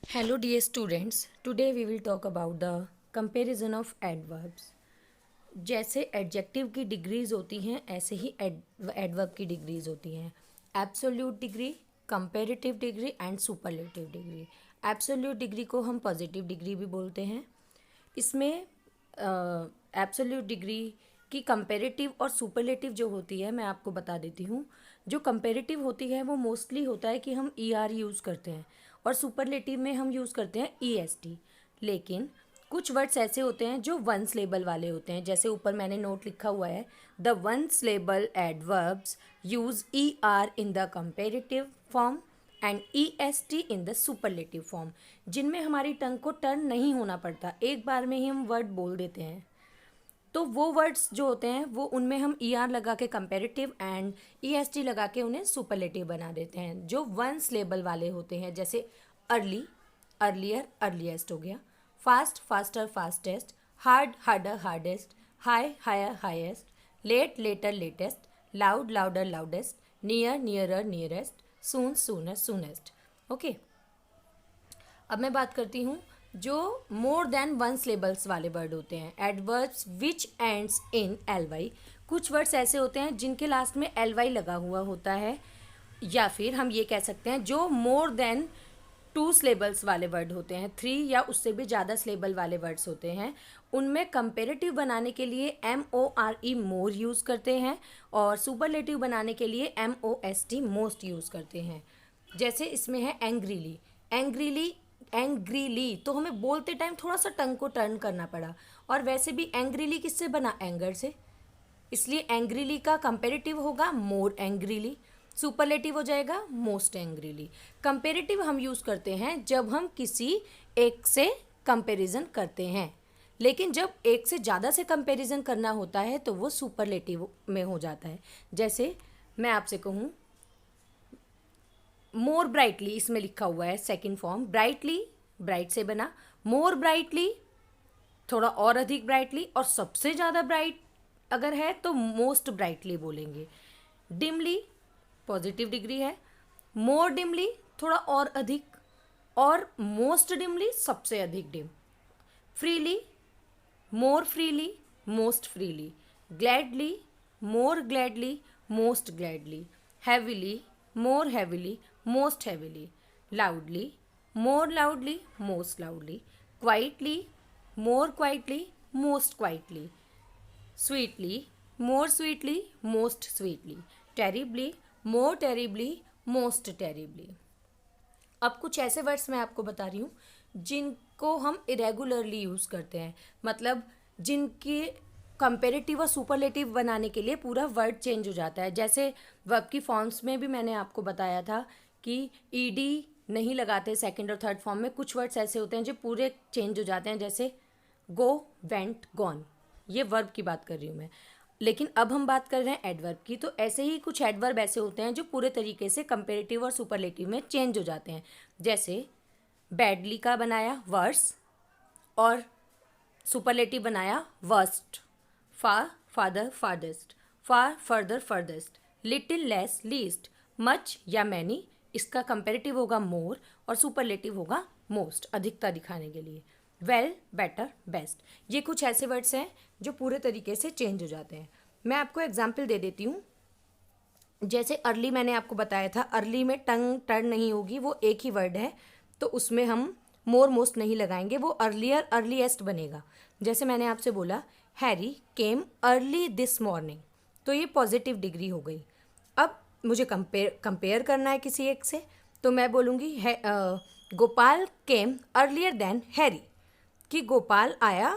Hello dear students, today we will talk about the comparison of adverbs. जैसे adjective की degrees होती हैं ऐसे ही एडवर्ब की डिग्रीज होती हैं. Absolute degree, comparative degree and superlative degree. Absolute degree को हम पॉजिटिव डिग्री भी बोलते हैं. इसमें एब्सोल्यूट डिग्री की कंपेरेटिव और सुपरलेटिव जो होती है मैं आपको बता देती हूँ. जो कंपेरेटिव होती है वो मोस्टली होता है कि हम ई आर यूज़ करते हैं और सुपरलेटिव में हम यूज़ करते हैं ई एस टी. लेकिन कुछ वर्ड्स ऐसे होते हैं जो वन सिलेबल वाले होते हैं. जैसे ऊपर मैंने नोट लिखा हुआ है, the one syllable adverbs use E R in the comparative form and E S T in the superlative form. जिनमें हमारी टंग को टर्न नहीं होना पड़ता, एक बार में ही हम वर्ड बोल देते हैं. तो वो वर्ड्स जो होते हैं वो उनमें हम ई आर लगा के comparative and E S T लगा के उन्हें सुपरलेटिव बना देते हैं. जो वन सिलेबल वाले होते हैं जैसे अर्ली, अर्लियर, अर्लीस्ट हो गया. Fast, faster, fastest. Hard, harder, hardest. High, higher, highest. Late, later, latest. Loud, louder, loudest. Near, nearer, nearest. Soon, sooner, soonest. Okay, अब मैं बात करती हूँ जो मोर देन वन सिलेबल्स वाले वर्ड होते हैं. Adverbs which ends in L Y. कुछ वर्ड्स ऐसे होते हैं जिनके लास्ट में एल वाई लगा हुआ होता है, या फिर हम ये कह सकते हैं जो मोर देन टू सिलेबल्स वाले वर्ड होते हैं, थ्री या उससे भी ज़्यादा सिलेबल वाले वर्ड्स होते हैं. उनमें कंपेरेटिव बनाने के लिए M O R E more use करते हैं और सुपरलेटिव बनाने के लिए M O S T most use करते हैं. जैसे इसमें है एंग्रीली. एंग्रीली, एंग्रीली तो हमें बोलते टाइम थोड़ा सा टंग को टर्न करना पड़ा. और वैसे भी एंग्रीली किससे बना? एंगर से. इसलिए एंग्रीली का कंपेरेटिव होगा मोर एंग्रीली. सुपरलेटिव हो जाएगा मोस्ट एंग्रीली. कंपेरेटिव हम यूज़ करते हैं जब हम किसी एक से कंपैरिजन करते हैं, लेकिन जब एक से ज़्यादा से कंपैरिजन करना होता है तो वो सुपरलेटिव में हो जाता है. जैसे मैं आपसे कहूँ मोर ब्राइटली, इसमें लिखा हुआ है सेकंड फॉर्म. ब्राइटली ब्राइट से बना. मोर ब्राइटली थोड़ा और अधिक ब्राइटली, और सबसे ज़्यादा ब्राइट अगर है तो मोस्ट ब्राइटली बोलेंगे. डिमली पॉजिटिव डिग्री है. मोर डिमली थोड़ा और अधिक, और मोस्ट डिमली सबसे अधिक dim. Freely, more freely, most freely. Gladly, more gladly, most gladly. Heavily, more heavily, most heavily. Loudly, more loudly, most loudly. Quietly, more quietly, most quietly. Sweetly, more sweetly, most sweetly. Terribly, more terribly, most terribly. अब कुछ ऐसे words मैं आपको बता रही हूँ जिनको हम इरेगुलरली यूज़ करते हैं, मतलब जिनके कंपेरेटिव और सुपरलेटिव बनाने के लिए पूरा वर्ड चेंज हो जाता है. जैसे वर्ब की फॉर्म्स में भी मैंने आपको बताया था कि ईडी नहीं लगाते सेकंड और थर्ड फॉर्म में. कुछ वर्ड्स ऐसे होते हैं जो पूरे चेंज हो जाते हैं, जैसे गो, वेंट, गॉन. ये वर्ब की बात कर रही हूँ मैं. लेकिन अब हम बात कर रहे हैं एडवर्ब की. तो ऐसे ही कुछ एडवर्ब ऐसे होते हैं जो पूरे तरीके से कंपेरेटिव और सुपरलेटिव में चेंज हो जाते हैं. जैसे बैडली का बनाया वर्स और सुपरलेटिव बनाया worst. Far, farther, farthest. Far, further, furthest. Little, less, least. Much या मैनी, इसका कंपेरेटिव होगा मोर और सुपरलेटिव होगा मोस्ट, अधिकता दिखाने के लिए. Well, better, best. ये कुछ ऐसे वर्ड्स हैं जो पूरे तरीके से चेंज हो जाते हैं. मैं आपको एग्जाम्पल दे देती हूँ. जैसे अर्ली मैंने आपको बताया था, अर्ली में टंग टर्न नहीं होगी, वो एक ही वर्ड है, तो उसमें हम मोर मोस्ट नहीं लगाएंगे, वो अर्लियर, अर्लीस्ट बनेगा. जैसे मैंने आपसे बोला Harry came early this morning, तो ये पॉजिटिव डिग्री हो गई. अब मुझे कंपेयर करना है किसी एक से, तो मैं बोलूँगी Gopal came earlier than Harry, कि गोपाल आया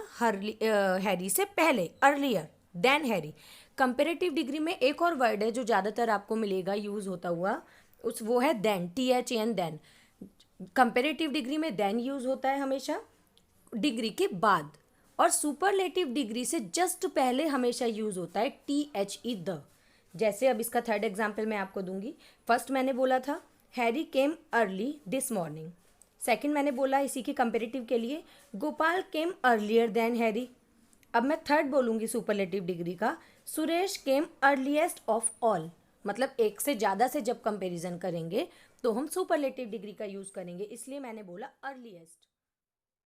हैरी से पहले, earlier than Harry. Comparative degree में एक और वर्ड है जो ज़्यादातर आपको मिलेगा यूज़ होता हुआ, वो है than, THAN, than. Comparative degree में देन यूज़ होता है हमेशा डिग्री के बाद, और सुपरलेटिव डिग्री से जस्ट पहले हमेशा यूज़ होता है THE, द. जैसे अब इसका थर्ड एग्जाम्पल मैं आपको दूंगी. फर्स्ट मैंने बोला था Harry came early this morning. Second मैंने बोला इसी के कंपेरेटिव के लिए Gopal came earlier than Harry. अब मैं थर्ड बोलूँगी सुपरलेटिव डिग्री का, सुरेश केम अर्लीस्ट ऑफ ऑल. मतलब एक से ज़्यादा से जब कंपैरिजन करेंगे तो हम सुपरलेटिव डिग्री का यूज़ करेंगे, इसलिए मैंने बोला अर्लीस्ट।